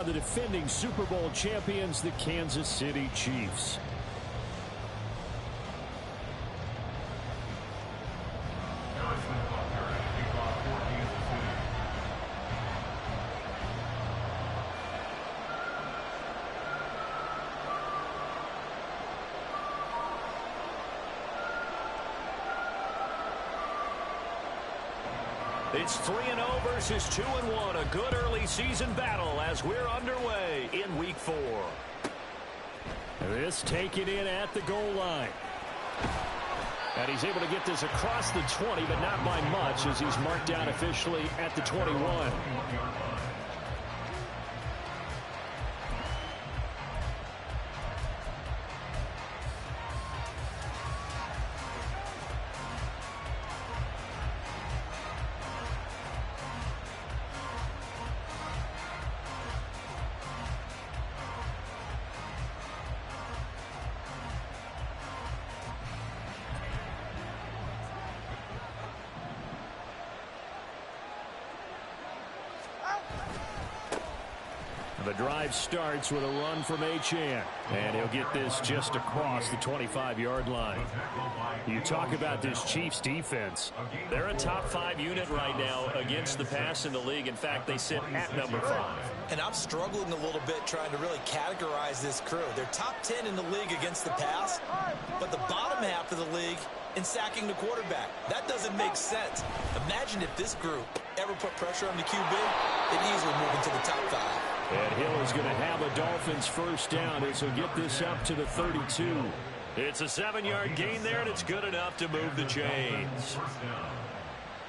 The defending Super Bowl champions, the Kansas City Chiefs. It's 3-0 versus 2-1. A good early season battle as we're underway in Week 4. This taken in at the goal line. And he's able to get this across the 20, but not by much as he's marked down officially at the 21. The drive starts with a run from Achane, and he'll get this just across the 25-yard line. You talk about this Chiefs defense. They're a top 5 unit right now against the pass in the league. In fact, they sit at number 5. And I'm struggling a little bit trying to really categorize this crew. They're top 10 in the league against the pass, but the bottom half of the league in sacking the quarterback. That doesn't make sense. Imagine if this group ever put pressure on the QB, they'd easily move into the top 5. And Hill is going to have a Dolphins first down as he'll get this up to the 32. It's a 7-yard gain there, and it's good enough to move the chains.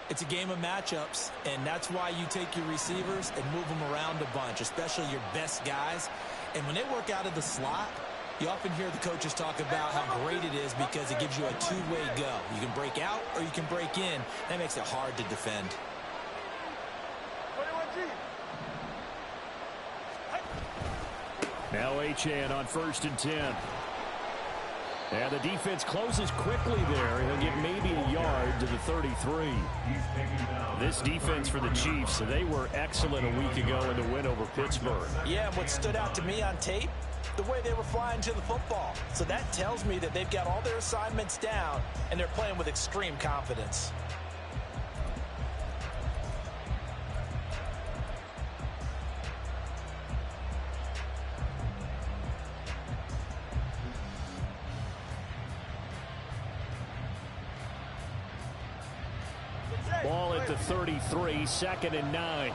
It's a game of matchups, and that's why you take your receivers and move them around a bunch, especially your best guys. And when they work out of the slot, you often hear the coaches talk about how great it is because it gives you a two-way go. You can break out or you can break in. That makes it hard to defend. Now Achane on 1st and 10. And the defense closes quickly there. He'll get maybe a yard to the 33. This defense for the Chiefs, they were excellent a week ago in the win over Pittsburgh. Yeah, and what stood out to me on tape, the way they were flying to the football. So that tells me that they've got all their assignments down, and they're playing with extreme confidence. Ball at the 33, 2nd and 9.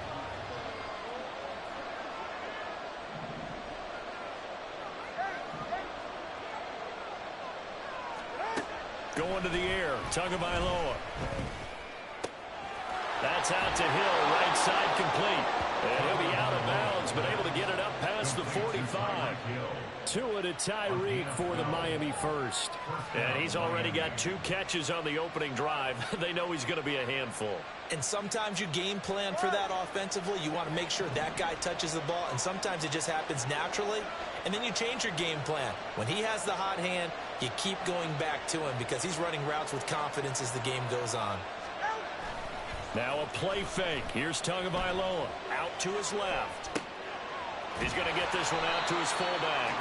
Going to the air, Tagovailoa. That's out to Hill, right side complete. And he'll be out of bounds, but able to get it up past the 45. Tua to Tyreek for the Miami first. And he's already got 2 catches on the opening drive. They know he's going to be a handful. And sometimes you game plan for that offensively. You want to make sure that guy touches the ball, and sometimes it just happens naturally. And then you change your game plan. When he has the hot hand, you keep going back to him because he's running routes with confidence as the game goes on. Now a play fake. Here's Tagovailoa out to his left. He's going to get this one out to his fullback.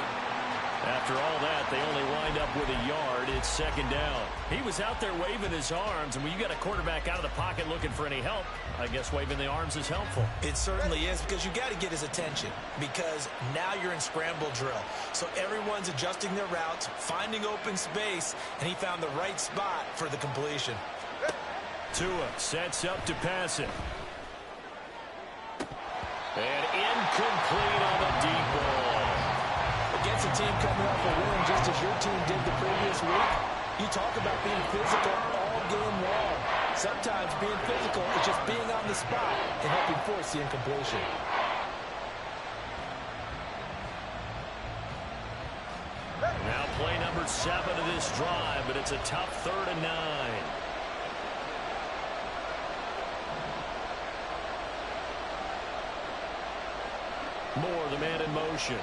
After all that, they only wind up with a yard. It's 2nd down. He was out there waving his arms, and when you got a quarterback out of the pocket looking for any help, I guess waving the arms is helpful. It certainly is, because you got to get his attention, because now you're in scramble drill. So everyone's adjusting their routes, finding open space, and he found the right spot for the completion. Tua sets up to pass it. And incomplete on the deep ball. Against a team coming off a win just as your team did the previous week, you talk about being physical all game long. Sometimes being physical is just being on the spot and helping force the incompletion. Now play number 7 of this drive, but it's a tough 3rd and 9. Moore, the man in motion.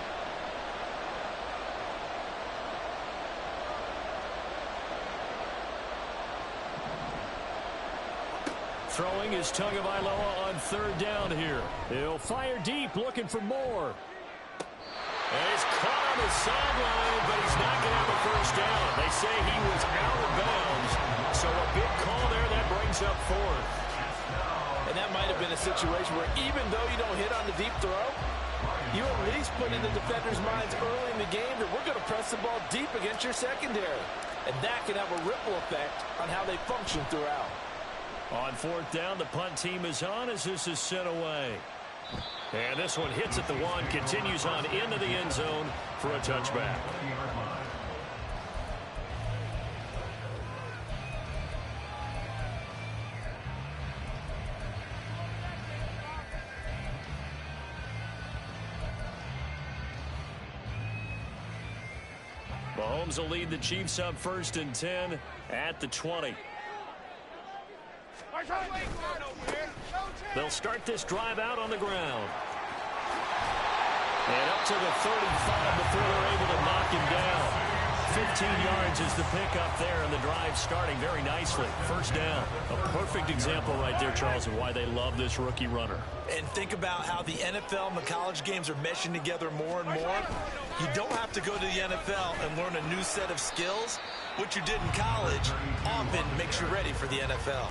Throwing is Tagovailoa on third down here. He'll fire deep, looking for more. And he's caught on the sideline, but he's not going to have a first down. They say he was out of bounds, so a big call there that brings up fourth. And that might have been a situation where even though you don't hit on the deep throw, you at least put in the defenders' minds early in the game that we're going to press the ball deep against your secondary. And that can have a ripple effect on how they function throughout. On fourth down, the punt team is on as this is sent away. And this one hits at the one, continues on into the end zone for a touchback. Mahomes will lead the Chiefs up 1st and 10 at the 20. They'll start this drive out on the ground. And up to the 35 before they're able to knock him down. 15 yards is the pickup there, and the drive starting very nicely. First down. A perfect example right there, Charles, of why they love this rookie runner. And think about how the NFL and the college games are meshing together more and more. You don't have to go to the NFL and learn a new set of skills. What you did in college often makes you ready for the NFL.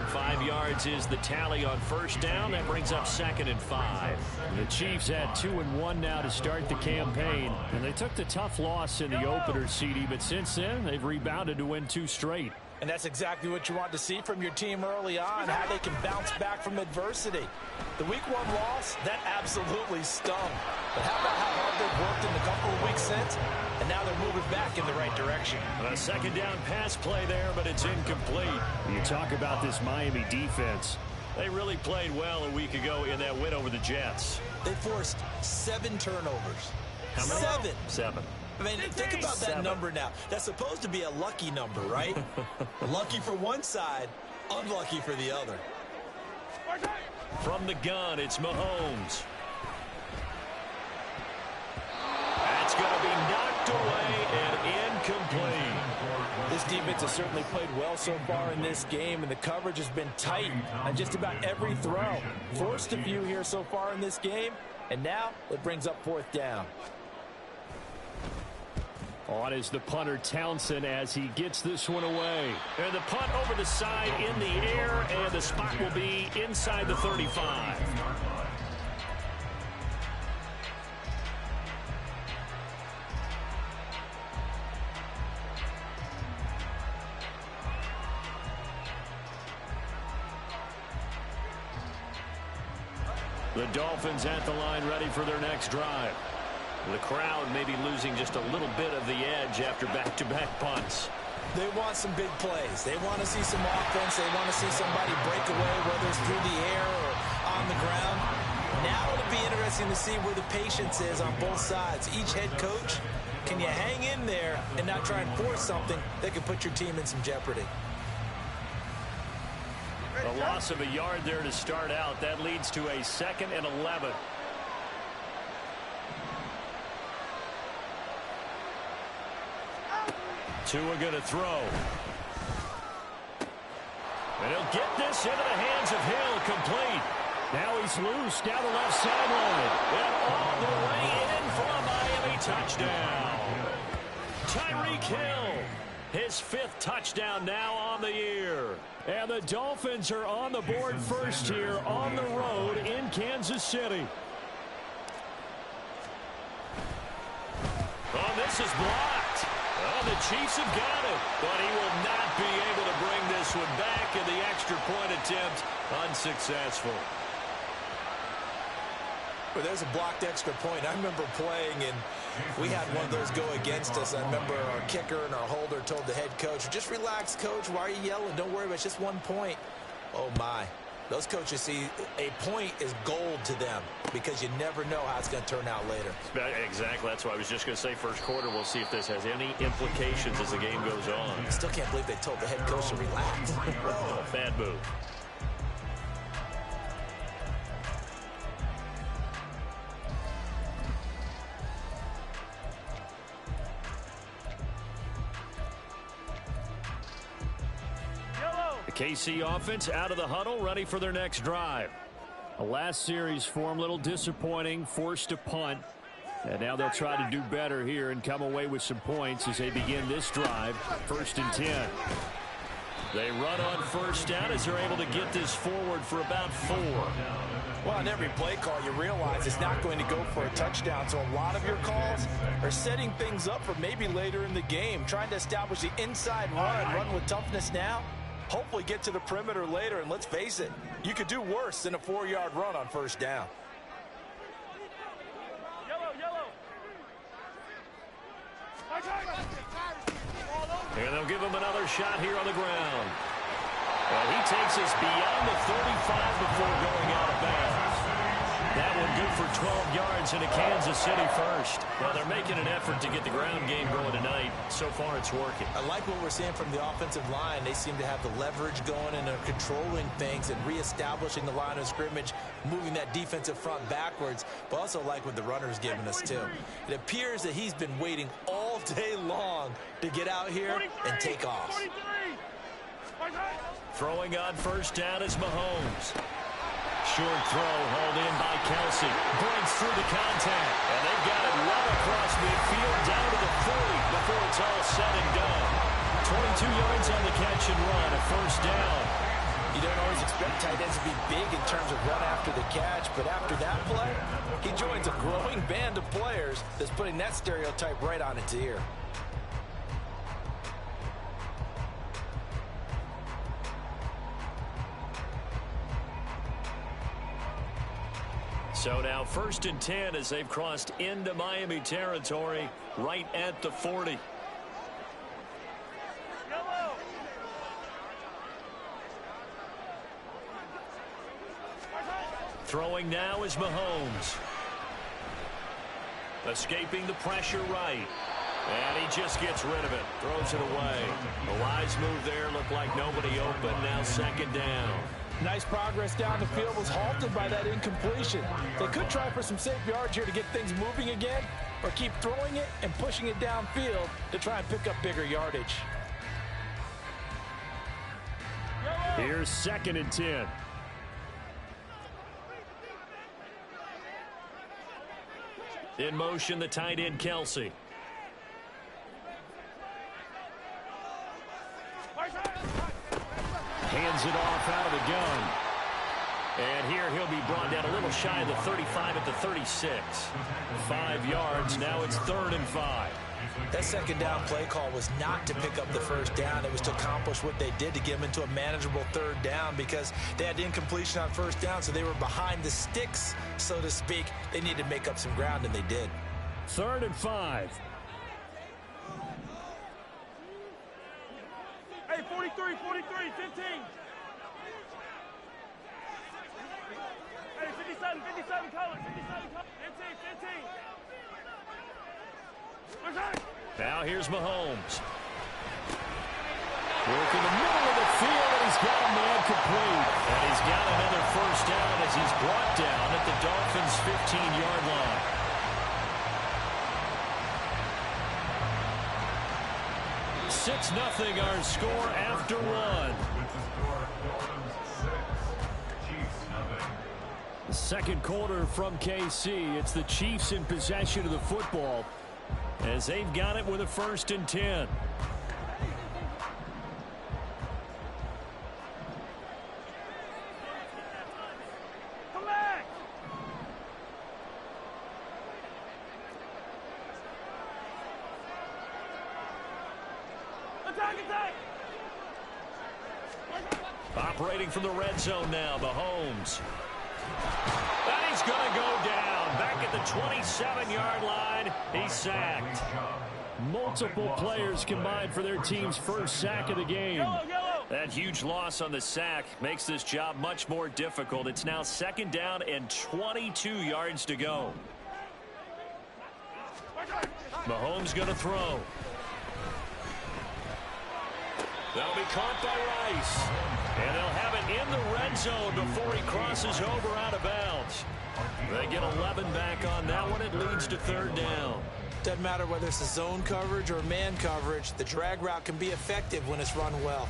5 yards is the tally on first down. That brings up 2nd and 5. The Chiefs had 2-1 now to start the campaign. And they took the tough loss in the opener, CD, but since then they've rebounded to win 2 straight. And that's exactly what you want to see from your team early on, how they can bounce back from adversity. The Week 1 loss, that absolutely stung. But how about how hard they've worked in the couple of weeks since? And now they're moving back in the right direction. A second down pass play there, but it's incomplete. You talk about this Miami defense. They really played well a week ago in that win over the Jets. They forced 7 turnovers. How many? 7. I mean, think about that number now. That's supposed to be a lucky number, right? Lucky for one side, unlucky for the other. From the gun, it's Mahomes. That's going to be knocked away and incomplete. This defense has certainly played well so far in this game, and the coverage has been tight on just about every throw. Forced a few here so far in this game, and now it brings up 4th down. On is the punter Townsend as he gets this one away. And the punt over the side in the air, and the spot will be inside the 35. The Dolphins at the line ready for their next drive. The crowd may be losing just a little bit of the edge after back-to-back punts. They want some big plays. They want to see some offense. They want to see somebody break away, whether it's through the air or on the ground. Now it'll be interesting to see where the patience is on both sides. Each head coach, can you hang in there and not try and force something that could put your team in some jeopardy? A loss of a yard there to start out. That leads to a 2nd and 11. Tua going to throw. And he'll get this into the hands of Hill, complete. Now he's loose down the left sideline. And all the way in for a Miami touchdown. Tyreek Hill, his 5th touchdown now on the year. And the Dolphins are on the board first here on the road in Kansas City. Oh, this is blocked. Oh, the Chiefs have got it, but he will not be able to bring this one back, and the extra point attempt unsuccessful. Well, there's a blocked extra point. I remember playing, and we had one of those go against us. I remember our kicker and our holder told the head coach, just relax, coach. Why are you yelling? Don't worry about it. It's just 1 point. Oh, my. Those coaches see a point is gold to them because you never know how it's going to turn out later. Exactly. That's what I was just going to say. First quarter, we'll see if this has any implications as the game goes on. I still can't believe they told the head coach to relax. Bad move. The KC offense out of the huddle, ready for their next drive. The last series form, a little disappointing, forced to punt. And now they'll try to do better here and come away with some points as they begin this drive. 1st and 10. They run on first down as they're able to get this forward for about 4. Well, on every play call, you realize it's not going to go for a touchdown. So a lot of your calls are setting things up for maybe later in the game, trying to establish the inside run with toughness now. Hopefully get to the perimeter later, and let's face it, you could do worse than a 4-yard run on first down. And they'll give him another shot here on the ground. Well, he takes us beyond the 35 before going out of bounds. That one good for 12 yards into Kansas City first. Well, they're making an effort to get the ground game going tonight. So far, it's working. I like what we're seeing from the offensive line. They seem to have the leverage going and are controlling things and reestablishing the line of scrimmage, moving that defensive front backwards, but also like what the runner's giving us, too. It appears that he's been waiting all day long to get out here and take off. Throwing on first down is Mahomes. Short throw hauled in by Kelsey. Breaks through the contact. And they've got it well across midfield down to the 40 before it's all said and done. 22 yards on the catch and run, a first down. You don't always expect tight ends to be big in terms of run after the catch, but after that play, he joins a growing band of players that's putting that stereotype right on its ear. So now 1st and 10 as they've crossed into Miami territory right at the 40. Throwing now is Mahomes. Escaping the pressure right. And he just gets rid of it. Throws it away. The wise move there. Looked like nobody open. Now 2nd down. Nice progress down the field, was halted by that incompletion. They could try for some safe yards here to get things moving again, or keep throwing it and pushing it downfield to try and pick up bigger yardage. Here's 2nd and 10. In motion, the tight end, Kelsey. Hands it off out of the gun. And here he'll be brought down a little shy of the 35 at the 36. 5 yards. Now it's 3rd and 5. That 2nd down play call was not to pick up the first down. It was to accomplish what they did to get them into a manageable 3rd down because they had incompletion on first down, so they were behind the sticks, so to speak. They needed to make up some ground, and they did. 3rd and 5. Hey, 43, 15. Hey, 57, color, 15. Now here's Mahomes. Working the middle of the field, and he's got a man complete. And he's got another first down as he's brought down at the Dolphins' 15-yard line. It's 6-0 our score after one. The 2nd quarter from KC. It's the Chiefs in possession of the football as they've got it with a 1st and 10. Come back. Attack. Operating from the red zone now, Mahomes. And he's going to go down. Back at the 27-yard line, he's sacked. Multiple players combined for their team's first sack of the game. That huge loss on the sack makes this job much more difficult. It's now 2nd down and 22 yards to go. Mahomes going to throw. That'll be caught by Rice. And they'll have it in the red zone before he crosses over out of bounds. They get 11 back on that one. It leads to 3rd down. Doesn't matter whether it's a zone coverage or man coverage, the drag route can be effective when it's run well.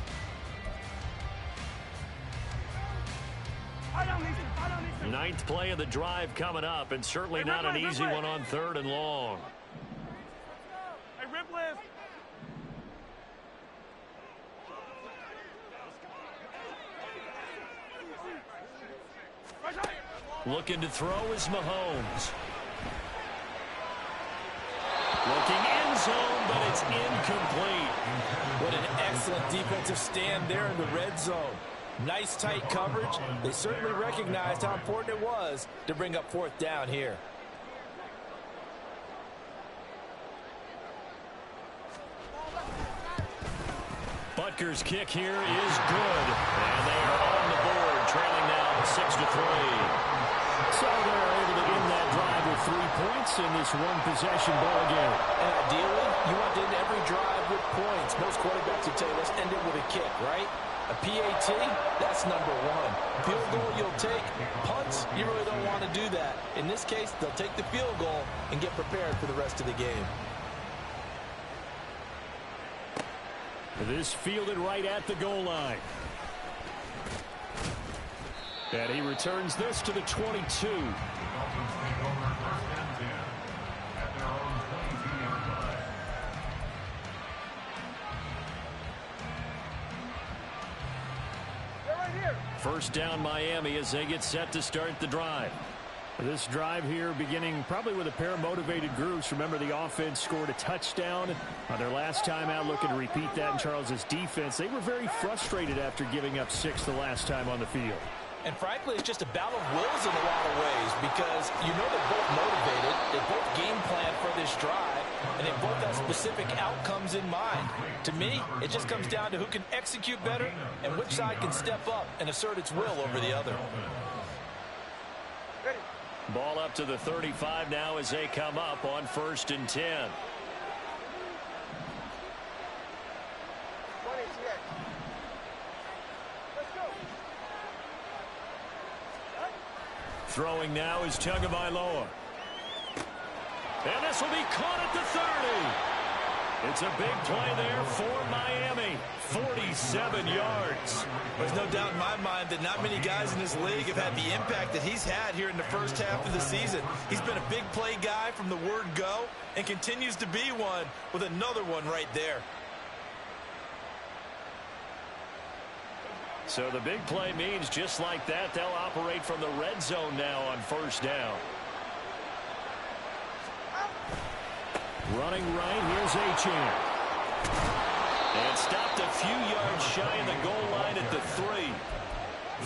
Ninth play of the drive coming up, and certainly not an easy one on 3rd and long. Hey, rip lift. Looking to throw is Mahomes. Looking end zone, but it's incomplete. What an excellent defensive stand there in the red zone. Nice tight coverage. They certainly recognized how important it was to bring up 4th down here. Butker's kick here is good. And they are on the board, trailing now 6-3. So they're able to end that drive with 3 points in this one-possession ball game. And ideally, you want to end every drive with points. Most quarterbacks would tell you, let's end it with a kick, right? A PAT, that's number 1. Field goal you'll take. Punts, you really don't want to do that. In this case, they'll take the field goal and get prepared for the rest of the game. This fielded right at the goal line. And he returns this to the 22. First down Miami as they get set to start the drive. This drive here beginning probably with a pair of motivated groups. Remember, the offense scored a touchdown on their last time out, looking to repeat that in Charles's defense. They were very frustrated after giving up 6 the last time on the field. And frankly, it's just a battle of wills in a lot of ways, because you know they're both motivated, they both game plan for this drive, and they both have specific outcomes in mind. To me, it just comes down to who can execute better and which side can step up and assert its will over the other. Ball up to the 35 now as they come up on 1st and 10. Throwing now is Tagovailoa. And this will be caught at the 30. It's a big play there for Miami. 47 yards. There's no doubt in my mind that not many guys in this league have had the impact that he's had here in the first half of the season. He's been a big play guy from the word go and continues to be one with another one right there. So the big play means just like that, they'll operate from the red zone now on 1st down. Running right, here's Achane. And stopped a few yards shy of the goal line at the 3.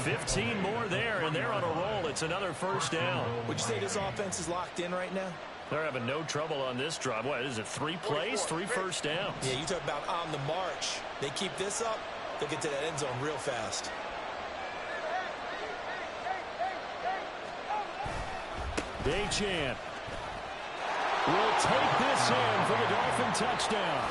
15 more there, and they're on a roll. It's another 1st down. Would you say this offense is locked in right now? They're having no trouble on this drive. What is it, 3 plays, 3 first downs? Yeah, you talk about on the march. They keep this up, they'll get to that end zone real fast. Achane will take this in for the Dolphin touchdown.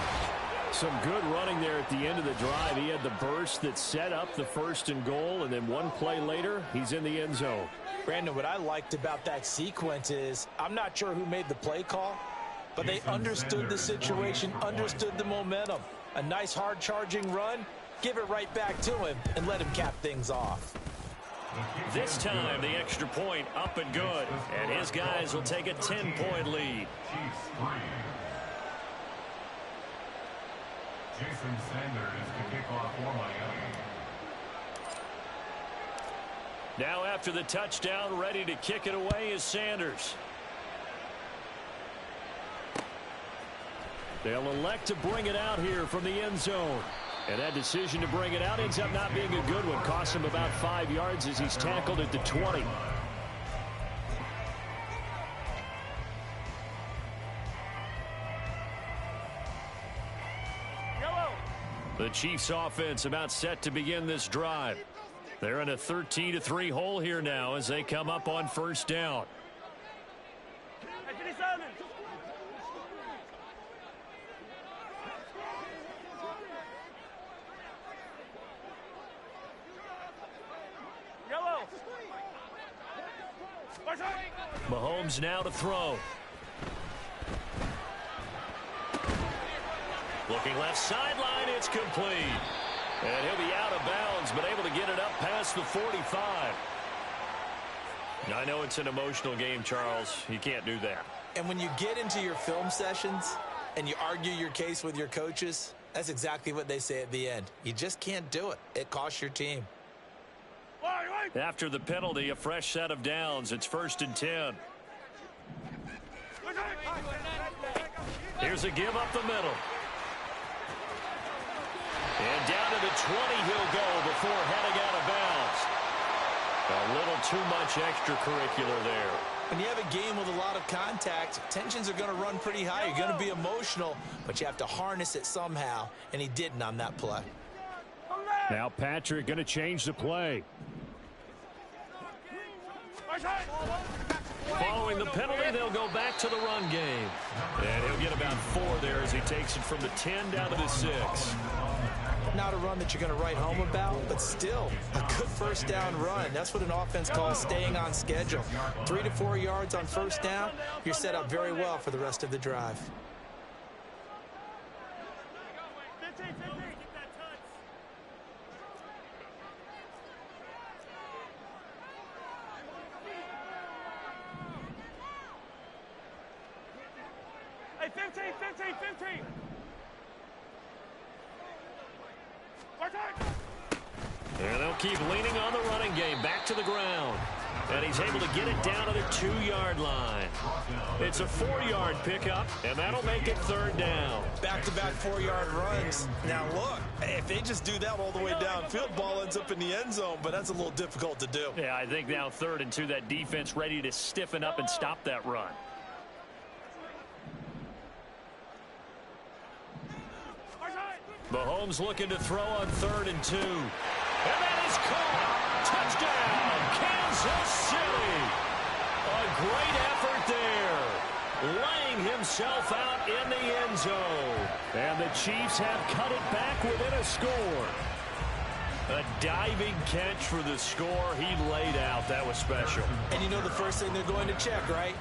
Some good running there at the end of the drive. He had the burst that set up the 1st and goal, and then one play later, he's in the end zone. Brandon, what I liked about that sequence is I'm not sure who made the play call, but they understood the situation, understood the momentum. A nice hard-charging run, give it right back to him, and let him cap things off. This time, the extra point up and good, and his guys will take a 10-point lead. Jason Sanders to kick off for Miami. Now after the touchdown, ready to kick it away is Sanders. They'll elect to bring it out here from the end zone. And that decision to bring it out ends up not being a good one. Costs him about 5 yards as he's tackled at the 20. The Chiefs offense about set to begin this drive. They're in a 13-3 hole here now as they come up on 1st down. Mahomes now to throw. Looking left sideline, it's complete. And he'll be out of bounds, but able to get it up past the 45. I know it's an emotional game, Charles. You can't do that. And when you get into your film sessions and you argue your case with your coaches, that's exactly what they say at the end. You just can't do it. It costs your team. After the penalty, a fresh set of downs. It's 1st and 10. Here's a give up the middle. And down to the 20 he'll go before heading out of bounds. A little too much extracurricular there. When you have a game with a lot of contact, tensions are going to run pretty high. You're going to be emotional, but you have to harness it somehow, and he didn't on that play. Now Patrick going to change the play. Following the penalty, they'll go back to the run game. And he'll get about 4 there as he takes it from the 10 down to the 6. Not a run that you're going to write home about, but still a good first down run. That's what an offense calls staying on schedule. 3 to 4 yards on first down, you're set up very well for the rest of the drive. Hey, 15. And they'll keep leaning on the running game. Back to the ground. And he's able to get it down to the 2-yard line. It's a 4-yard pickup, and that'll make it 3rd down. Back-to-back 4-yard runs. Now, look, if they just do that all the way downfield, ball ends up in the end zone, but that's a little difficult to do. Yeah, I think now 3rd and 2, that defense ready to stiffen up and stop that run. Mahomes looking to throw on 3rd and 2. And that is caught. Touchdown, Kansas City. A great effort there. Laying himself out in the end zone. And the Chiefs have cut it back within a score. A diving catch for the score. He laid out. That was special. And you know the first thing they're going to check, right?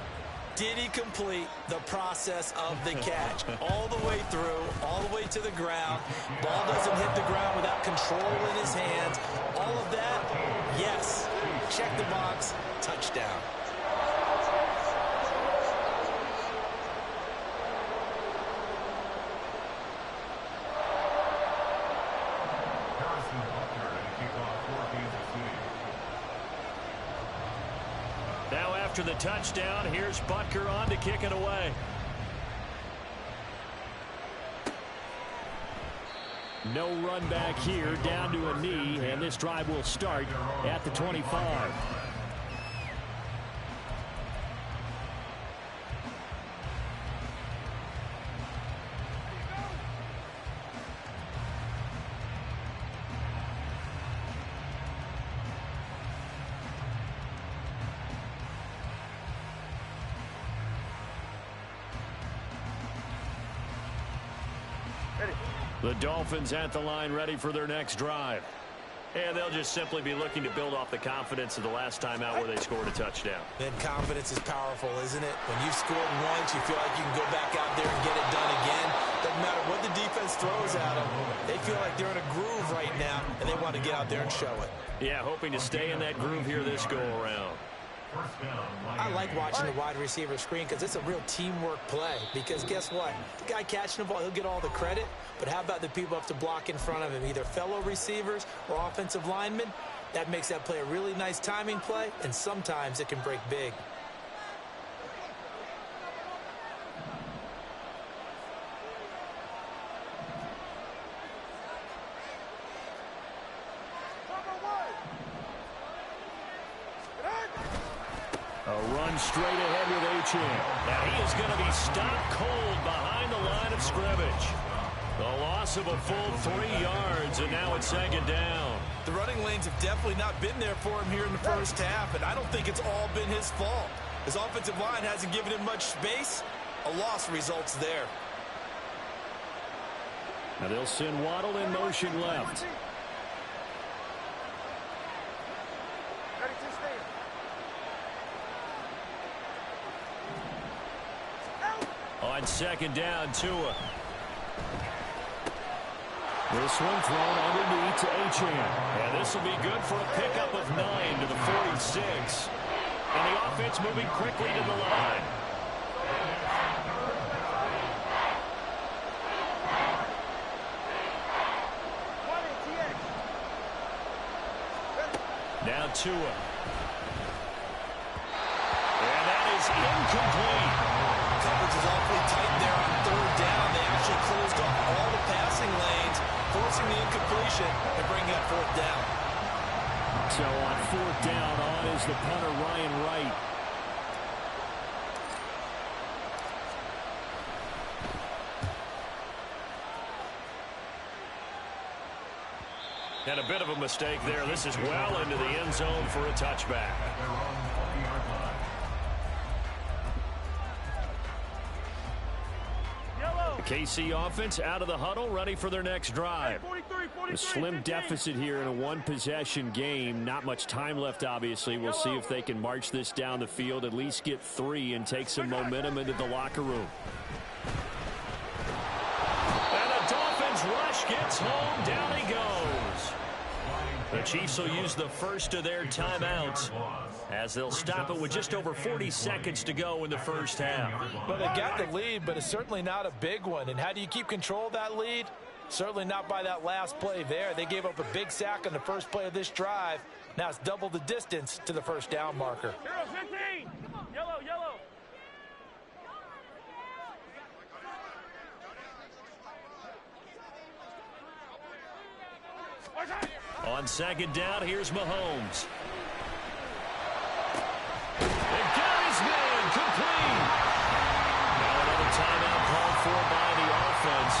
Did he complete the process of the catch? All the way through, all the way to the ground. Ball doesn't hit the ground without control in his hands. All of that, yes. Check the box, touchdown. Now after the touchdown, here's Butker on to kick it away. No run back here, down to a knee, and this drive will start at the 25. The Dolphins at the line ready for their next drive. And they'll just simply be looking to build off the confidence of the last time out where they scored a touchdown. Then confidence is powerful, isn't it? When you've scored once, you feel like you can go back out there and get it done again. Doesn't matter what the defense throws at them. They feel like they're in a groove right now, and they want to get out there and show it. Yeah, hoping to stay in that groove here this go-around. I like watching the wide receiver screen because it's a real teamwork play. Because guess what? The guy catching the ball, he'll get all the credit. But how about the people have to block in front of him, either fellow receivers or offensive linemen? That makes that play a really nice timing play, and sometimes it can break big. Straight ahead with Achane. Now he is going to be stopped cold behind the line of scrimmage. The loss of a full 3 yards, and now it's 2nd down. The running lanes have definitely not been there for him here in the first half, and I don't think it's all been his fault. His offensive line hasn't given him much space. A loss results there. Now they'll send Waddle in motion left. On 2nd down, Tua. This one thrown underneath to Achane. And this will be good for a pickup of 9 to the 46. And the offense moving quickly to the line. Now Tua. And that is incomplete. Coverage is awfully tight there on third down. They actually closed off all the passing lanes, forcing the incompletion and bringing up fourth down. So on fourth down, on is the punter, Ryan Wright. And a bit of a mistake there. This is well into the end zone for a touchback. The KC offense out of the huddle, ready for their next drive. A slim deficit here in a one-possession game. Not much time left, obviously. We'll see if they can march this down the field, at least get 3, and take some momentum into the locker room. And the Dolphins rush gets home. Down he goes. The Chiefs will use the first of their timeouts as they'll stop it with just over 40 seconds to go in the first half. Well, they got the lead, but it's certainly not a big one. And how do you keep control of that lead? Certainly not by that last play there. They gave up a big sack on the first play of this drive. Now it's double the distance to the first down marker. 15. Yellow, yellow. On second down, here's Mahomes. And got his man complete. Now another timeout called for by the offense,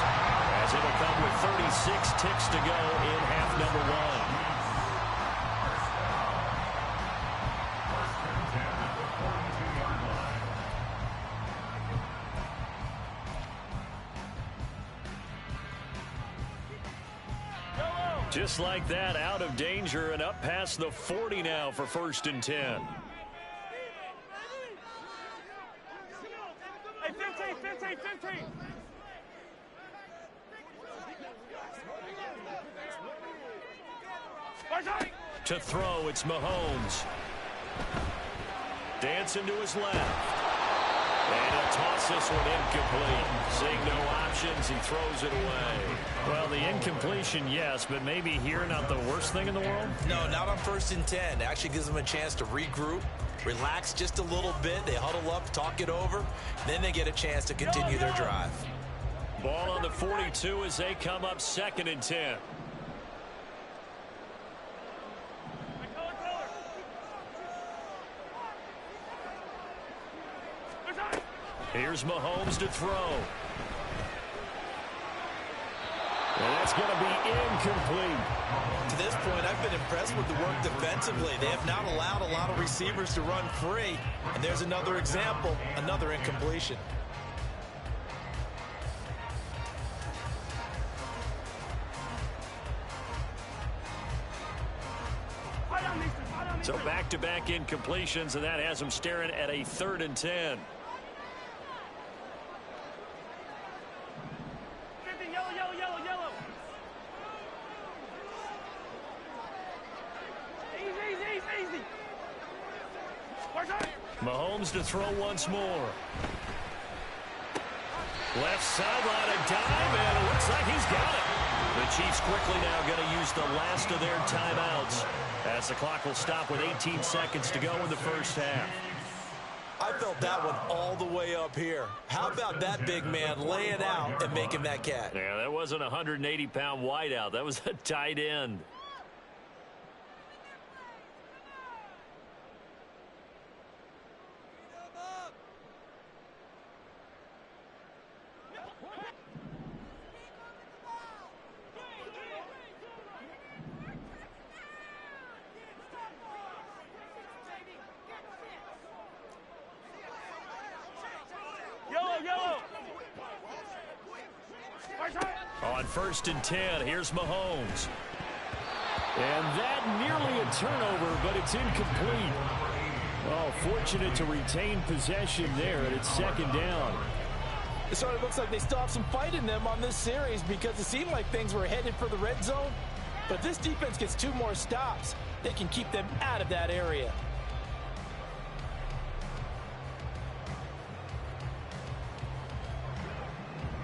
as it'll come with 36 ticks to go in half number 1. Just like that, out of danger and up past the 40 now for 1st and 10. Hey, 15. To throw, it's Mahomes. Dancing to his left. And he'll toss this one incomplete. Seeing no options, he throws it away. Well, the incompletion, yes, but maybe here not the worst thing in the world? No, not on 1st and 10. It actually gives them a chance to regroup, relax just a little bit. They huddle up, talk it over. Then they get a chance to continue their drive. Ball on the 42 as they come up 2nd and 10. Here's Mahomes to throw. And that's going to be incomplete. To this point, I've been impressed with the work defensively. They have not allowed a lot of receivers to run free. And there's another example, another incompletion. So back-to-back incompletions, and that has them staring at a 3rd and 10. Yellow. Easy. Mahomes to throw once more. Left sideline, a dive, and it looks like he's got it. The Chiefs quickly now going to use the last of their timeouts as the clock will stop with 18 seconds to go in the first half. I felt that one all the way up here. How about that big man laying out and making that catch? Yeah, that wasn't a 180-pound wideout. That was a tight end. Yellow. On 1st and 10, here's Mahomes. And that nearly a turnover, but it's incomplete. Well, fortunate to retain possession there, and it's 2nd down. It sort of looks like they still have some fight in them on this series because it seemed like things were headed for the red zone. But this defense gets 2 more stops. They can keep them out of that area.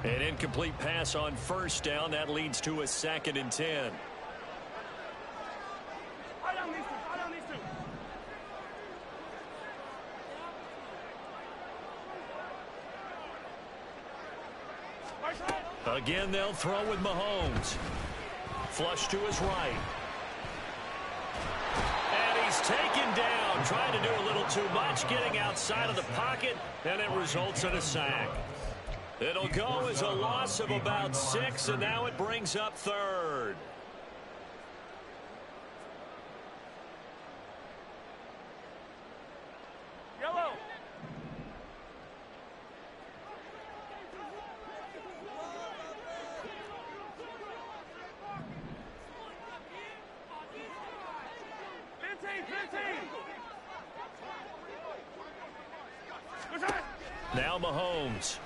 An incomplete pass on first down. That leads to a 2nd and 10. Again, they'll throw with Mahomes. Flush to his right. And he's taken down, trying to do a little too much, getting outside of the pocket, and it results in a sack. It'll go as a loss of about 6, and now it brings up 3rd. Yellow. Now Mahomes.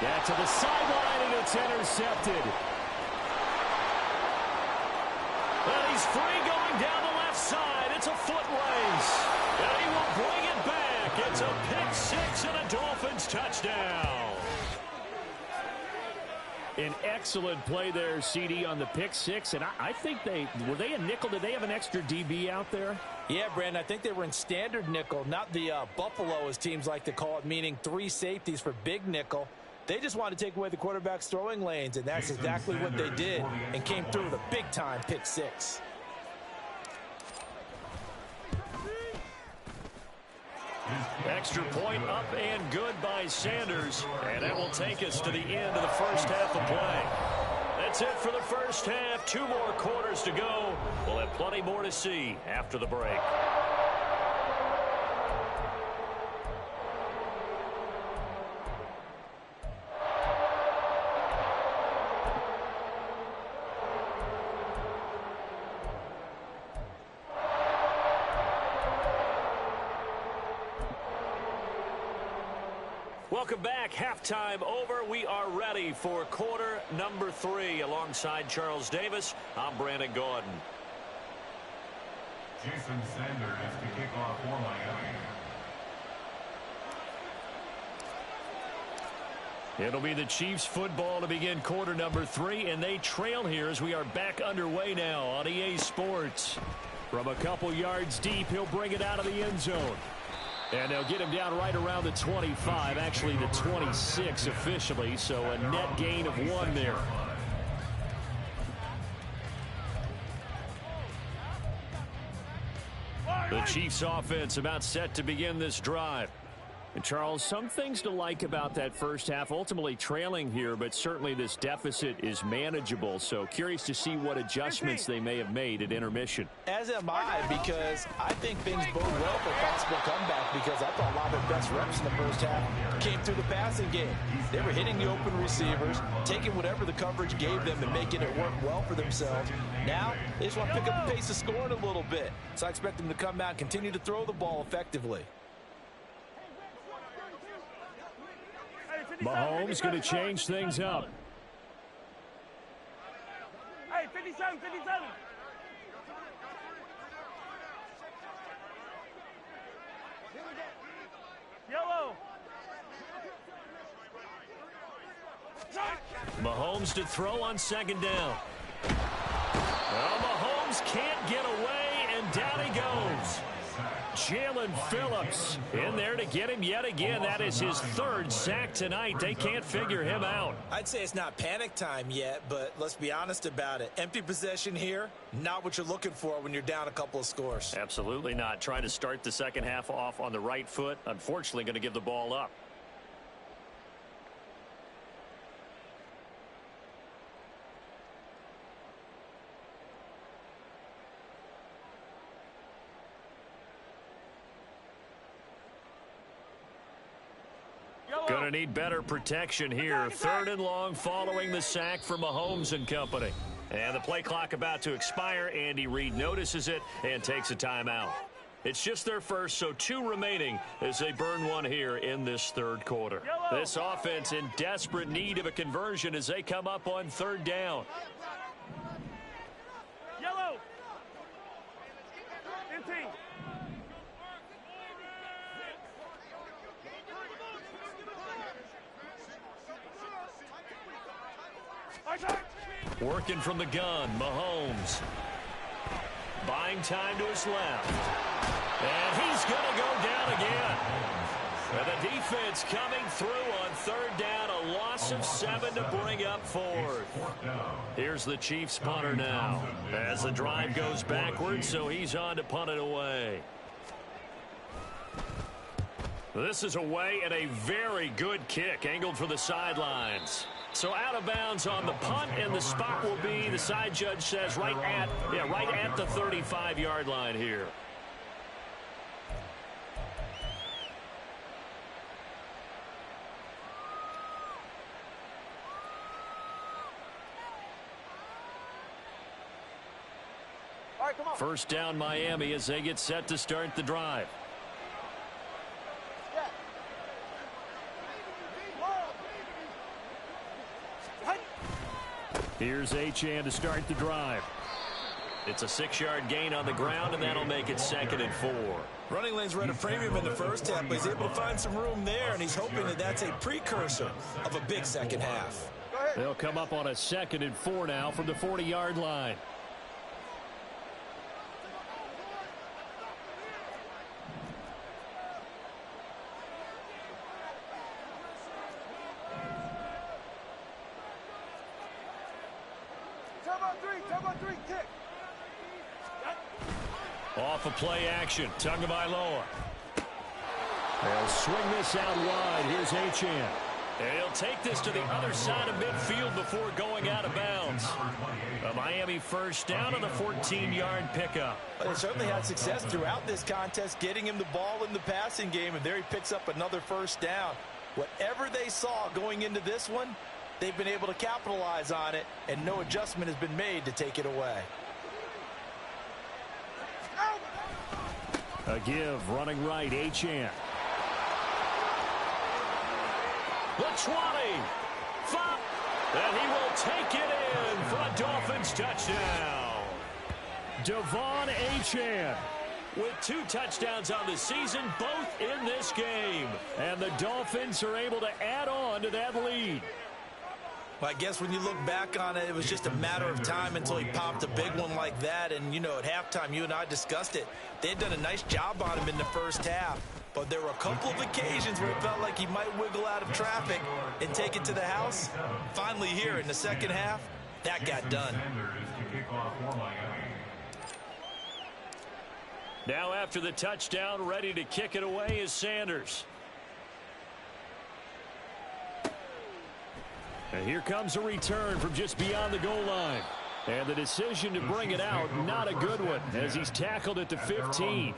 Yeah, to the sideline, and it's intercepted. And he's free going down the left side. It's a foot race. And he will bring it back. It's a pick 6 and a Dolphins touchdown. An excellent play there, CD, on the pick 6. And I think were they a nickel? Did they have an extra DB out there? Yeah, Brandon, I think they were in standard nickel, not the Buffalo, as teams like to call it, meaning 3 safeties for big nickel. They just wanted to take away the quarterback's throwing lanes, and that's exactly what they did, and came through with a big-time pick 6. Extra point up and good by Sanders, and that will take us to the end of the first half of play. That's it for the first half. 2 more quarters to go. We'll have plenty more to see after the break. Welcome back. Halftime over. We are ready for quarter number 3. Alongside Charles Davis, I'm Brandon Gordon. Jason Sanders to kick off for Miami. It'll be the Chiefs football to begin quarter number 3, and they trail here as we are back underway now on EA Sports. From a couple yards deep, he'll bring it out of the end zone. And they'll get him down right around the 25, actually the 26 officially, so a net gain of 1 there. The Chiefs offense about set to begin this drive. And Charles, some things to like about that first half, ultimately trailing here, but certainly this deficit is manageable. So curious to see what adjustments they may have made at intermission. As am I, because I think things bode well for a possible comeback, because I thought a lot of their best reps in the first half came through the passing game. They were hitting the open receivers, taking whatever the coverage gave them and making it work well for themselves. Now, they just want to pick up the pace of scoring a little bit. So I expect them to come out and continue to throw the ball effectively. Mahomes going to change things up. Hey, 57, 57. Yellow. Mahomes to throw on 2nd down. Well, Mahomes can't get away, and down he goes. Jalen Phillips in there to get him yet again. That is his 3rd sack tonight. They can't figure him out. I'd say it's not panic time yet, but let's be honest about it. Empty possession here, not what you're looking for when you're down a couple of scores. Absolutely not. Trying to start the second half off on the right foot. Unfortunately, going to give the ball up. Going to need better protection here. 3rd and long following the sack for Mahomes and company. And the play clock about to expire. Andy Reid notices it and takes a timeout. It's just their first, so 2 remaining as they burn 1 here in this 3rd quarter. This offense in desperate need of a conversion as they come up on 3rd down. Yellow. Empty. Working from the gun, Mahomes. Buying time to his left. And he's going to go down again. And the defense coming through on third down, a loss of 7 to bring up fourth. Here's the Chiefs punter now as the drive goes backwards, so he's on to punt it away. This is away and a very good kick angled for the sidelines. So out of bounds on the punt, and the spot will be, the side judge says, right at the 35-yard line here. All right, come on. First down Miami as they get set to start the drive. Here's Achane to start the drive. It's a 6-yard gain on the ground, and that'll make it 2nd and 4. Running lanes were at a premium in the first half, but he's able to find some room there, and he's hoping that that's a precursor of a big second half. They'll come up on a 2nd and 4 now from the 40-yard line. Turbo 3, kick. Off of play action, Tagovailoa. They'll swing this out wide. Here's Achane. And he'll take this to the other side of midfield before going out of bounds. A Miami first down on the 14-yard pickup. They certainly had success throughout this contest, getting him the ball in the passing game, and there he picks up another first down. Whatever they saw going into this one, they've been able to capitalize on it, and no adjustment has been made to take it away. A give, running right, Achane. The 20, 5, and he will take it in for a Dolphins touchdown. Devon Achane. With 2 touchdowns on the season, both in this game. And the Dolphins are able to add on to that lead. Well, I guess when you look back on it, it was just a matter of time until he popped a big one like that. And, you know, at halftime, you and I discussed it. They had done a nice job on him in the first half. But there were a couple of occasions where it felt like he might wiggle out of traffic and take it to the house. Finally here in the second half, that got done. Now after the touchdown, ready to kick it away is Sanders. And here comes a return from just beyond the goal line. And the decision to bring it out, not a good one, as he's tackled at the 15.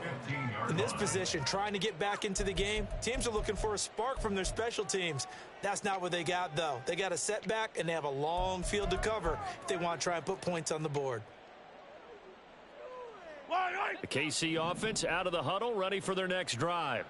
In this position, trying to get back into the game, teams are looking for a spark from their special teams. That's not what they got, though. They got a setback, and they have a long field to cover if they want to try and put points on the board. The KC offense out of the huddle, ready for their next drive.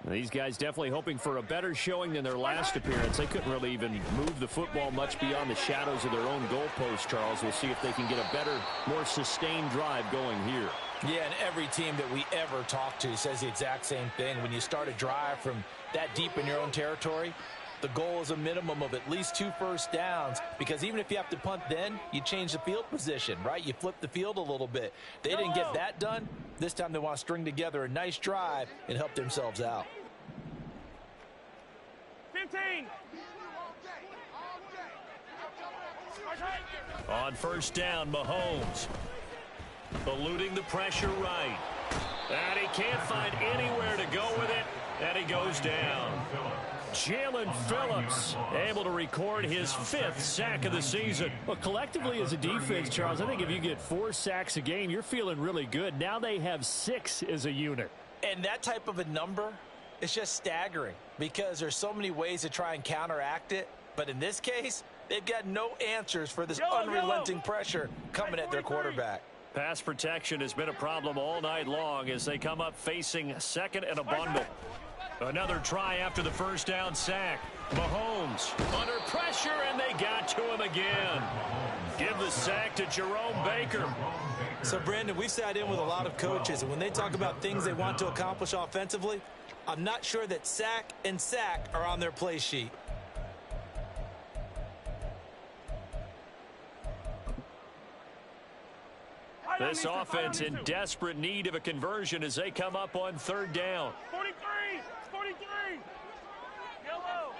These guys definitely hoping for a better showing than their last appearance. They couldn't really even move the football much beyond the shadows of their own goalpost, Charles. We'll see if they can get a better, more sustained drive going here. Yeah, and every team that we ever talk to says the exact same thing. When you start a drive from that deep in your own territory, the goal is a minimum of at least 2 first downs, because even if you have to punt then, you change the field position, right? You flip the field a little bit. They didn't get that done. This time they want to string together a nice drive and help themselves out. 15. On first down, Mahomes. Eluding the pressure right. And he can't find anywhere to go with it, and he goes down. Jalen Phillips able to record his 5th sack of the season. Well, collectively as a defense, Charles, I think if you get 4 sacks a game, you're feeling really good. Now they have 6 as a unit. And that type of a number is just staggering, because there's so many ways to try and counteract it. But in this case, they've got no answers for this unrelenting pressure coming at their quarterback. Pass protection has been a problem all night long as they come up facing 2nd and a bundle. Another try after the first down sack. Mahomes under pressure, and they got to him again. Give the sack to Jerome Baker. So, Brandon, we've sat in with a lot of coaches, and when they talk about things they want to accomplish offensively, I'm not sure that sack and sack are on their play sheet. This offense in desperate need of a conversion as they come up on third down. 43! 43! Yellow!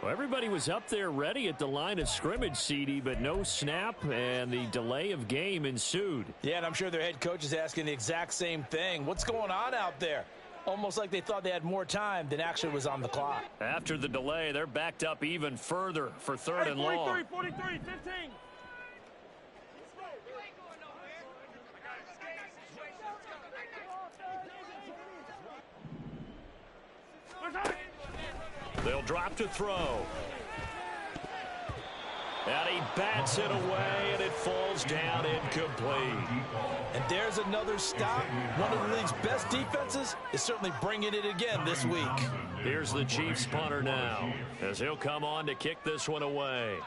Well, everybody was up there ready at the line of scrimmage, CD, but no snap, and the delay of game ensued. Yeah, and I'm sure their head coach is asking the exact same thing. What's going on out there? Almost like they thought they had more time than actually was on the clock. After the delay, they're backed up even further for third and long. 43, 15! They'll drop to throw. And he bats it away, and it falls down incomplete. And there's another stop. One of the league's best defenses is certainly bringing it again this week. Here's the Chiefs punter now, as he'll come on to kick this one away.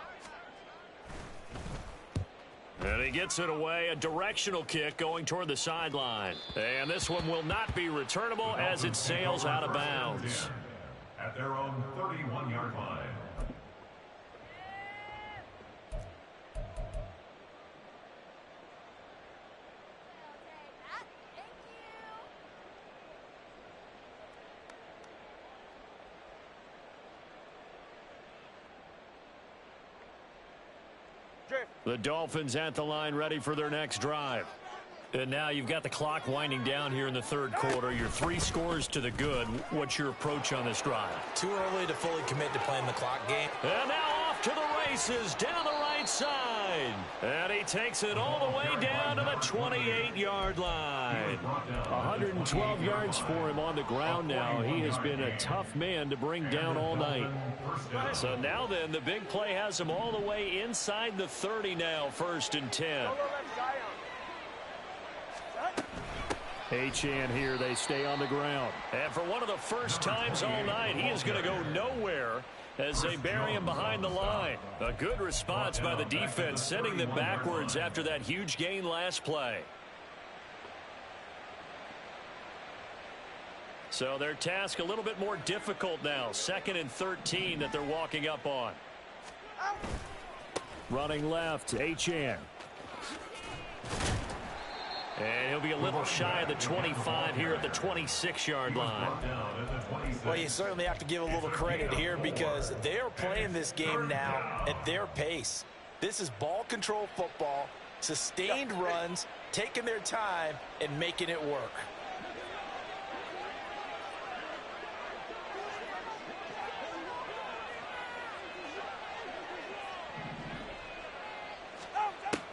And he gets it away, a directional kick going toward the sideline. And this one will not be returnable as it sails out of bounds. At their own 31-yard line. The Dolphins at the line ready for their next drive. And now you've got the clock winding down here in the third quarter. You're 3 scores to the good. What's your approach on this drive? Too early to fully commit to playing the clock game. And now off to the races down the right side. And he takes it all the way down to the 28-yard line. 112 yards for him on the ground now. He has been a tough man to bring down all night. So now then, the big play has him all the way inside the 30 now, 1st and 10. Achane here, they stay on the ground. And for one of the first times all night, he is going to go nowhere as they bury him behind the line. A good response by the defense, sending them backwards after that huge gain last play. So their task a little bit more difficult now. 2nd and 13 that they're walking up on. Running left, Achane. And he'll be a little shy of the 25 here at the 26-yard line. Well, you certainly have to give a little credit here because they are playing this game now at their pace. This is ball control football, sustained runs, taking their time, and making it work.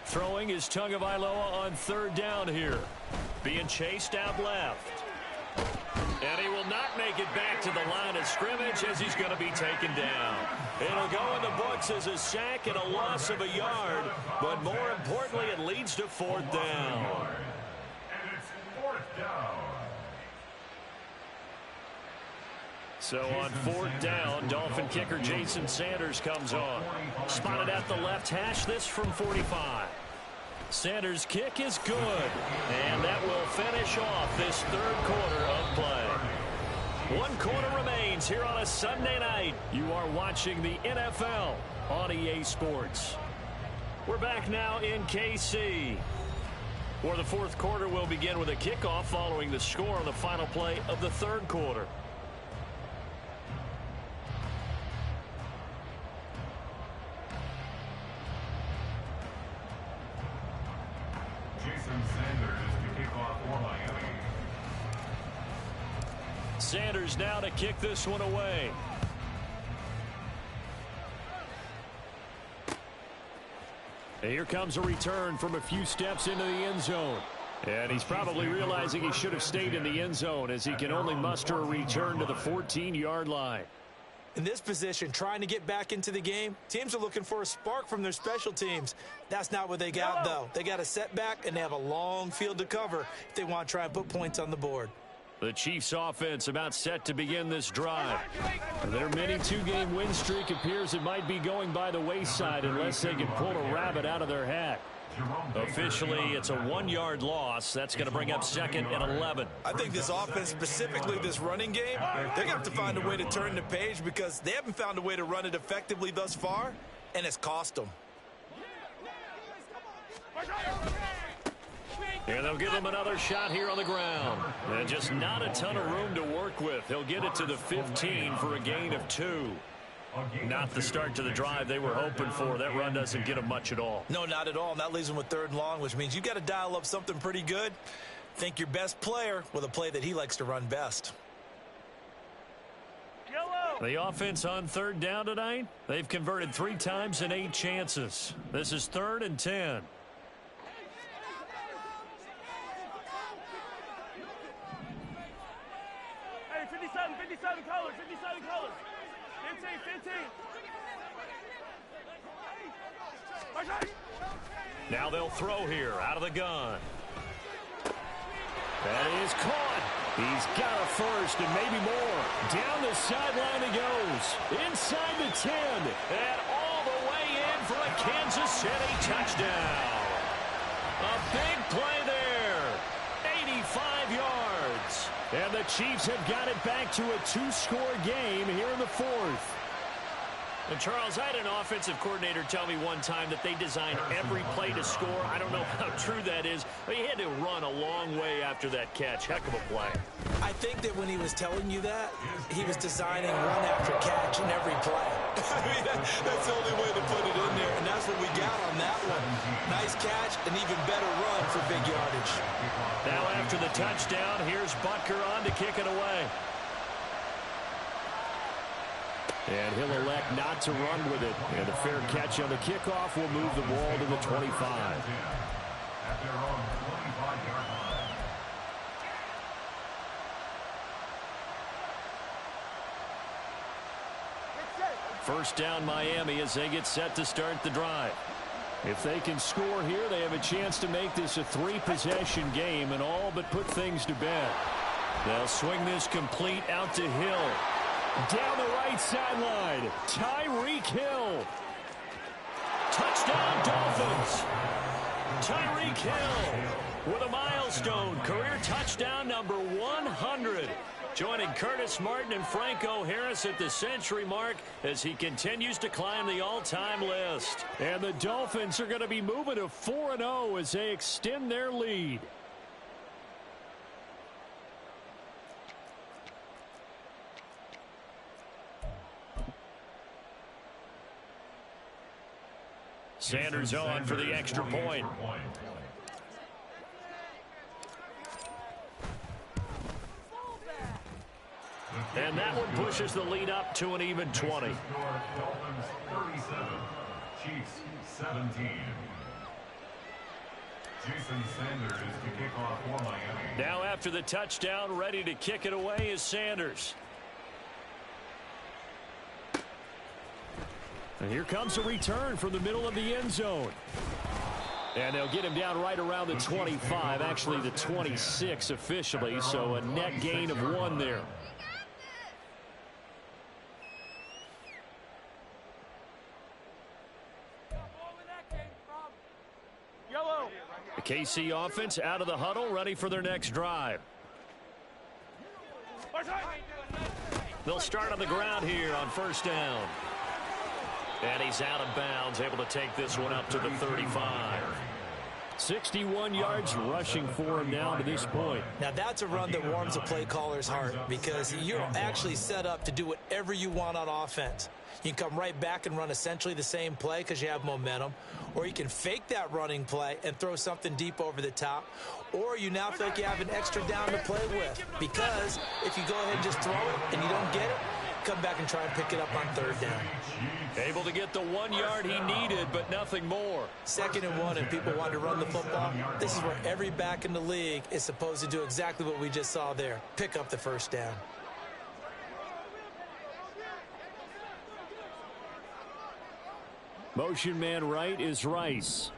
Throwing is Tagovailoa on third down here. Being chased out left. And he will not make it back to the line of scrimmage as he's going to be taken down. It'll go in the books as a sack and a loss of a yard. But more importantly, it leads to 4th down. And it's 4th down. So on 4th down, Dolphin kicker Jason Sanders comes on. Spotted at the left hash, this from 45. Sanders' kick is good. And that will finish off this third quarter of play. 1 quarter remains here on a Sunday night. You are watching the NFL on EA Sports. We're back now in KC. For the 4th quarter, we'll begin with a kickoff following the score on the final play of the 3rd quarter. Sanders now to kick this one away. And here comes a return from a few steps into the end zone. And he's probably realizing he should have stayed in the end zone as he can only muster a return to the 14-yard line. In this position, trying to get back into the game, teams are looking for a spark from their special teams. That's not what they got, though. They got a setback, and they have a long field to cover if they want to try and put points on the board. The Chiefs offense about set to begin this drive. Their mini 2-game win streak appears it might be going by the wayside unless they can pull a rabbit out of their hat. Officially, it's a 1-yard loss. That's going to bring up 2nd and 11. I think this offense, specifically this running game, they're going to have to find a way to turn the page because they haven't found a way to run it effectively thus far, and it's cost them. And they'll give him another shot here on the ground. And just not a ton of room to work with. He'll get it to the 15 for a gain of 2. Not the start to the drive they were hoping for. That run doesn't get them much at all. No, not at all. And that leaves them with 3rd and long, which means you got to dial up something pretty good. Think your best player with a play that he likes to run best. The offense on 3rd down tonight, they've converted 3 times in 8 chances. This is 3rd and 10. Hey, 57 colors, 57 colors. 15. Now they'll throw here out of the gun. That is caught. He's got a first and maybe more. Down the sideline he goes. Inside the 10. And all the way in for a Kansas City touchdown. A big play there. 85 yards. And the Chiefs have got it back to a 2-score game here in the 4th. And Charles, I had an offensive coordinator tell me one time that they designed every play to score. I don't know how true that is, but he had to run a long way after that catch. Heck of a play. I think that when he was telling you that, he was designing run after catch in every play. I mean, that's the only way to put it in there, and that's what we got on that one. Nice catch, an even better run for big yardage. Now after the touchdown, here's Butker on to kick it away. And he'll elect not to run with it. And a fair catch on the kickoff will move the ball to the 25. At their own 25-yard line. First down Miami as they get set to start the drive. If they can score here, they have a chance to make this a 3-possession game and all but put things to bed. They'll swing this complete out to Hill. Down the right sideline, Tyreek Hill. Touchdown Dolphins. Tyreek Hill with a milestone, career touchdown number 100. Joining Curtis Martin and Franco Harris at the century mark as he continues to climb the all-time list. And the Dolphins are going to be moving to 4-0 as they extend their lead. Sanders on for the extra point. And that one pushes the lead up to an even 20. Dolphins 37, Chiefs 17. Jason Sanders to kick off for Miami. Now after the touchdown, ready to kick it away is Sanders. And here comes a return from the middle of the end zone. And they'll get him down right around the 25, actually the 26 officially, so a net gain of 1 there. The KC offense out of the huddle, ready for their next drive. They'll start on the ground here on first down. And he's out of bounds, able to take this one up to the 35. 61 yards rushing for him now to this point. Now that's a run that warms a play caller's heart because you're actually set up to do whatever you want on offense. You can come right back and run essentially the same play because you have momentum, or you can fake that running play and throw something deep over the top, or you now feel like you have an extra down to play with because if you go ahead and just throw it and you don't get it, come back and try and pick it up on third down. Able to get the 1 yard he needed, but nothing more. 2nd and 1, and people want to run the football. This is where every back in the league is supposed to do exactly what we just saw there. Pick up the first down. Motion man right is Rice.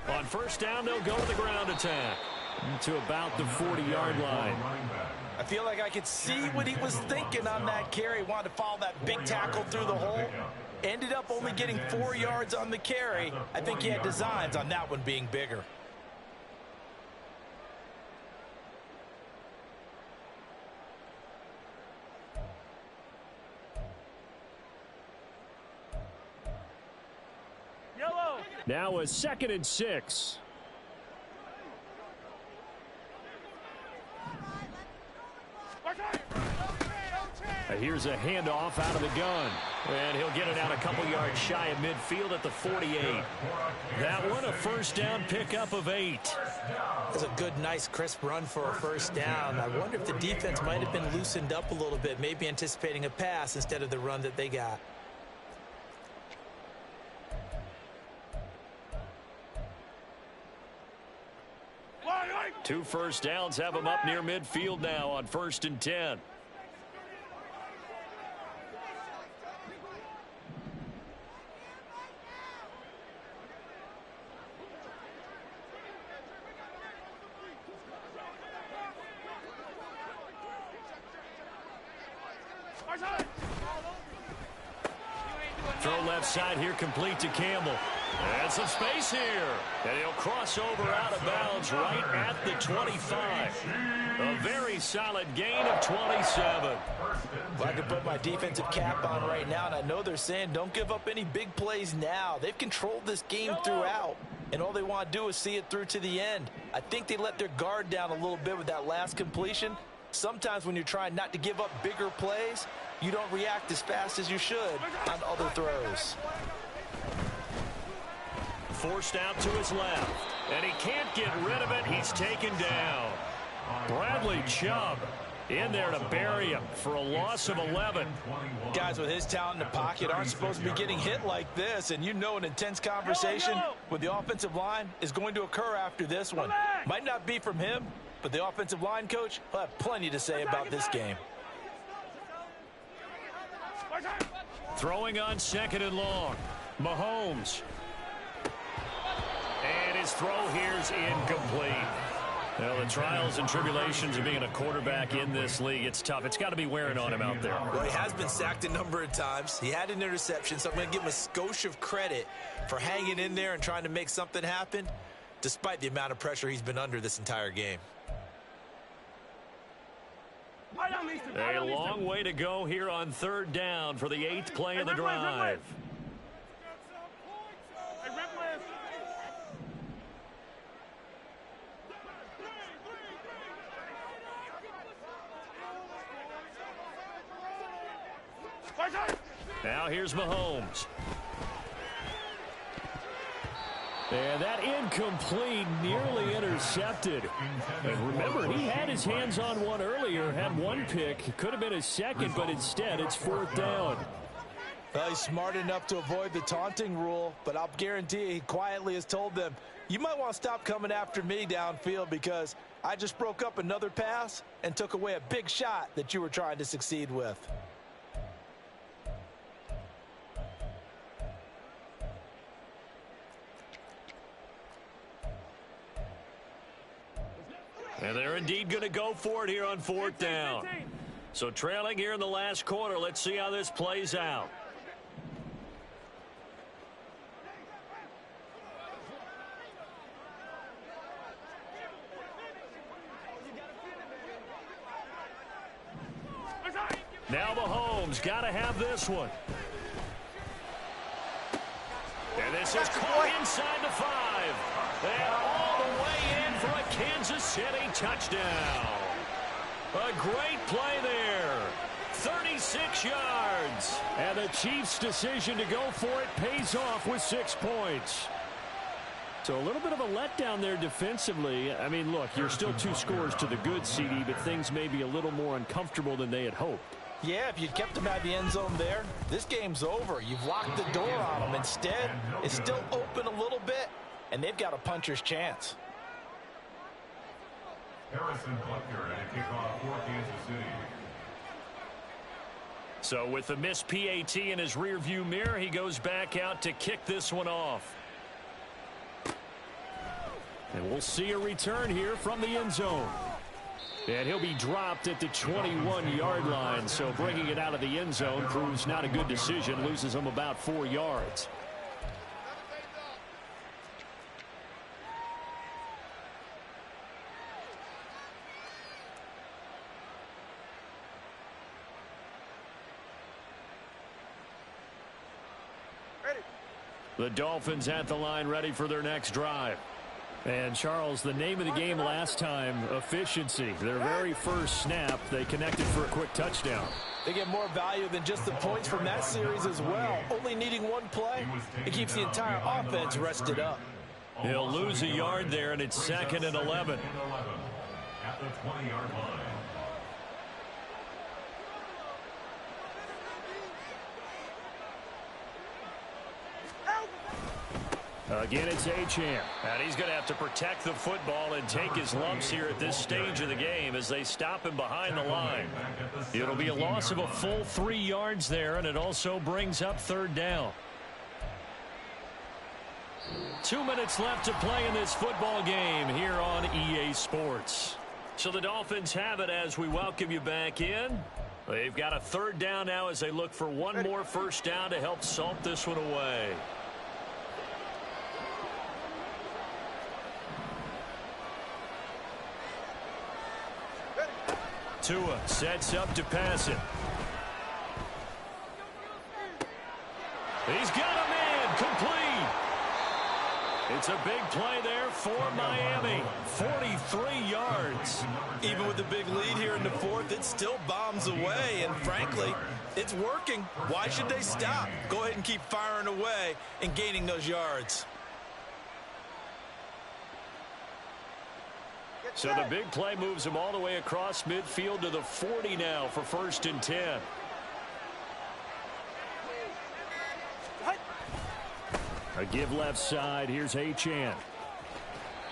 On first down, they'll go to the ground attack to about the 40-yard line. I feel like I could see what he was thinking on that carry. Wanted to follow that big tackle through the hole. Ended up only getting 4 yards on the carry. I think he had designs on that one being bigger. Yellow. Now a 2nd and 6. Here's a handoff out of the gun. And he'll get it out a couple yards shy of midfield at the 48. That one a first down pickup of 8. That's a good, nice, crisp run for a first down. I wonder if the defense might have been loosened up a little bit, maybe anticipating a pass instead of the run that they got. Two first downs have him up near midfield now on 1st and 10. Throw left side here, complete to Campbell. And some space here. And he'll cross over out of bounds right at the 25. A very solid gain of 27. Well, I can put my defensive cap on right now, and I know they're saying don't give up any big plays now. They've controlled this game throughout, and all they want to do is see it through to the end. I think they let their guard down a little bit with that last completion. Sometimes when you're trying not to give up bigger plays, you don't react as fast as you should on other throws. Forced out to his left, and he can't get rid of it. He's taken down. Bradley Chubb in there to bury him for a loss of 11. Guys with his talent in the pocket aren't supposed to be getting hit like this, and you know an intense conversation with the offensive line is going to occur after this one. Might not be from him, but the offensive line coach will have plenty to say about this game. Throwing on 2nd and long. Mahomes. And his throw here's incomplete. Well, the trials and tribulations of being a quarterback in this league, it's tough. It's got to be wearing on him out there. Well, he has been sacked a number of times. He had an interception, so I'm going to give him a skosh of credit for hanging in there and trying to make something happen, despite the amount of pressure he's been under this entire game. A long way to go here on 3rd down for the 8th play of the drive. Now here's Mahomes. And that incomplete, nearly intercepted. And remember, he had his hands on one earlier, had one pick. It could have been his second, but instead it's 4th down. Well, he's smart enough to avoid the taunting rule, but I'll guarantee he quietly has told them, you might want to stop coming after me downfield because I just broke up another pass and took away a big shot that you were trying to succeed with. And they're indeed going to go for it here on 4th down. So trailing here in the last quarter. Let's see how this plays out. Now Mahomes got to have this one. And this is caught inside the 5. And all the way in for a Kansas City touchdown. A great play there. 36 yards. And the Chiefs' decision to go for it pays off with 6 points. So a little bit of a letdown there defensively. I mean, look, you're still 2 scores to the good, CD, but things may be a little more uncomfortable than they had hoped. Yeah, if you kept him out of the end zone there, this game's over. You've locked the door on him. Instead, it's still open a little bit, and they've got a puncher's chance. Harrison Butker at a kickoff for Kansas City. So with the missed PAT in his rearview mirror, he goes back out to kick this one off. And we'll see a return here from the end zone. And he'll be dropped at the 21-yard line. So bringing it out of the end zone proves not a good decision. Loses him about 4 yards. The Dolphins at the line ready for their next drive. And, Charles, the name of the game last time, efficiency. Their very first snap, they connected for a quick touchdown. They get more value than just the points from that series as well. Only needing one play, it keeps the entire offense rested up. He'll lose a yard there, and it's 2nd and 11. At the 20-yard line. Again, it's Achane. And he's going to have to protect the football and take his lumps here at this stage of the game as they stop him behind the line. It'll be a loss of a full 3 yards there, and it also brings up 3rd down. 2 minutes left to play in this football game here on EA Sports. So the Dolphins have it as we welcome you back in. They've got a 3rd down now as they look for one more first down to help salt this one away. Tua sets up to pass it. He's got a man complete. It's a big play there for Miami. 43 yards. Even with the big lead here in the 4th, it still bombs away. And frankly, it's working. Why should they stop? Go ahead and keep firing away and gaining those yards. So the big play moves him all the way across midfield to the 40 now for 1st and 10. A give left side. Here's Achane.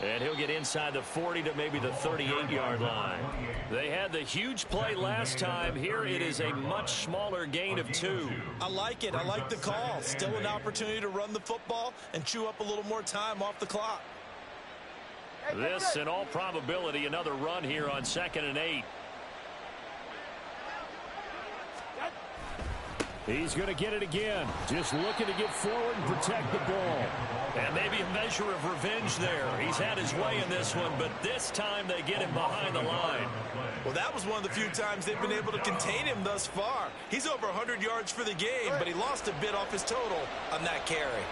And he'll get inside the 40 to maybe the 38-yard line. They had the huge play last time. Here it is a much smaller gain of 2. I like it. I like the call. Still an opportunity to run the football and chew up a little more time off the clock. This, in all probability, another run here on 2nd and 8. He's going to get it again. Just looking to get forward and protect the ball. And maybe a measure of revenge there. He's had his way in this one, but this time they get him behind the line. Well, that was one of the few times they've been able to contain him thus far. He's over 100 yards for the game, but he lost a bit off his total on that carry.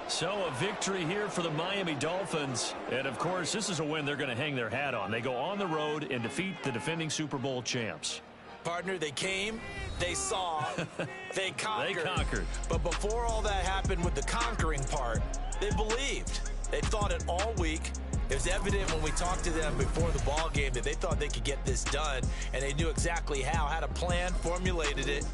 So a victory here for the Miami Dolphins. And, of course, this is a win they're going to hang their hat on. They go on the road and defeat the defending Super Bowl champs. Partner, they came, they saw, they conquered. They conquered. But before all that happened with the conquering part, they believed. They thought it all week. It was evident when we talked to them before the ball game that they thought they could get this done, and they knew exactly how, had a plan, formulated it.